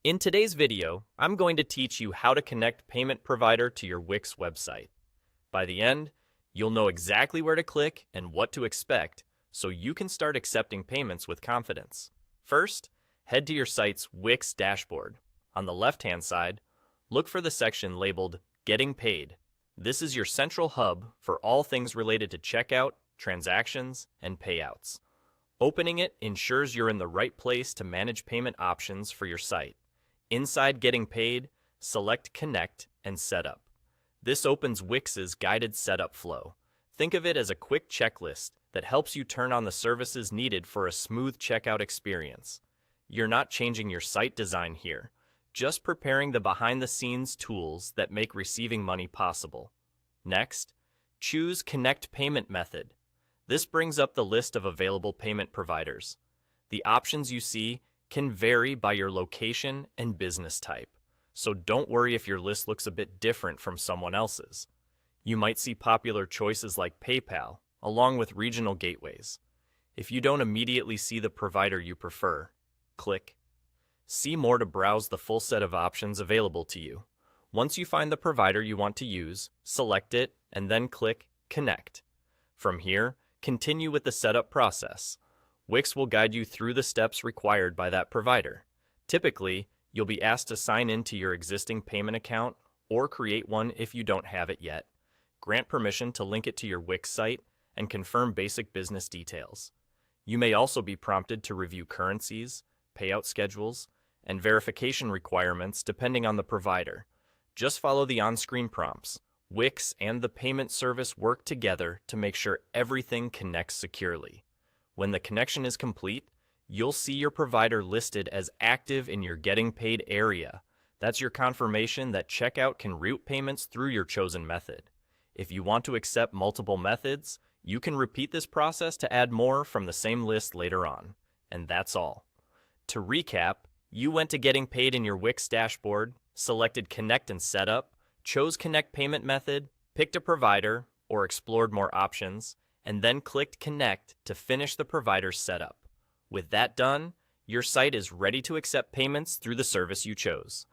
In today's video, I'm going to teach you how to connect payment provider to your Wix website. By the end, you'll know exactly where to click and what to expect so you can start accepting payments with confidence. First, head to your site's Wix dashboard. On the left-hand side, look for the section labeled Getting Paid. This is your central hub for all things related to checkout, transactions, and payouts. Opening it ensures you're in the right place to manage payment options for your site. Inside Getting Paid, select Connect and Setup. This opens Wix's guided setup flow. Think of it as a quick checklist that helps you turn on the services needed for a smooth checkout experience. You're not changing your site design here, just preparing the behind-the-scenes tools that make receiving money possible. Next, choose Connect Payment Method. This brings up the list of available payment providers. The options you see can vary by your location and business type, so don't worry if your list looks a bit different from someone else's. You might see popular choices like PayPal, along with regional gateways. If you don't immediately see the provider you prefer, click See More to browse the full set of options available to you. Once you find the provider you want to use, select it and then click Connect. From here, continue with the setup process. Wix will guide you through the steps required by that provider. Typically, you'll be asked to sign in to your existing payment account or create one if you don't have it yet. Grant permission to link it to your Wix site and confirm basic business details. You may also be prompted to review currencies, payout schedules, and verification requirements depending on the provider. Just follow the on-screen prompts. Wix and the payment service work together to make sure everything connects securely. When the connection is complete, you'll see your provider listed as active in your Getting Paid area. That's your confirmation that checkout can route payments through your chosen method. If you want to accept multiple methods, you can repeat this process to add more from the same list later on. And that's all. To recap, you went to Getting Paid in your Wix dashboard, selected Connect and Setup, chose Connect Payment Method, picked a provider, or explored more options, and then clicked Connect to finish the provider's setup. With that done, your site is ready to accept payments through the service you chose.